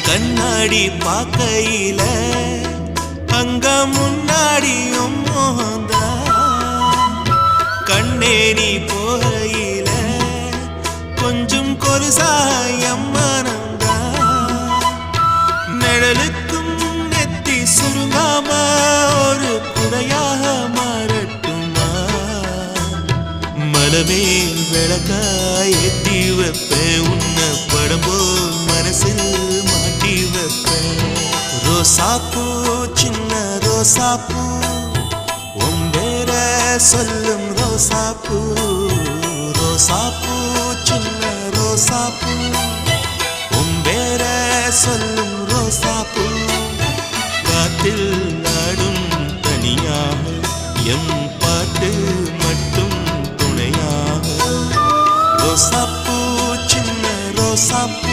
கண்ணாடி பார்க்கையில அங்க முன்னாடியும் மோகந்தா கண்ணேரி போகையில கொஞ்சம் கொலுசாயம் மனந்தா நிழலுக்கும் நெத்தி சுருங்காம ஒரு குடையாக மாறட்டுமா மலமேல் விளக்காய் ஏத்தி வைப்பேன் உன்ன படம் போல் மனசில் மாட்டி வைப்பேன் ரோசாப்பூ சின்ன ரோசாப்பூ உம்பேர சொல்லும் ரோசாப்பூ ரோசாப்பூ சின்ன ரோசாப்பூ உம்பேர சொல்லும் ரோசாப்பூ காத்தில் நாடும் தனியாக எம் பாட்டு மட்டும் துணையாக ரோசாப்பூ சின்ன ரோசாப்பூ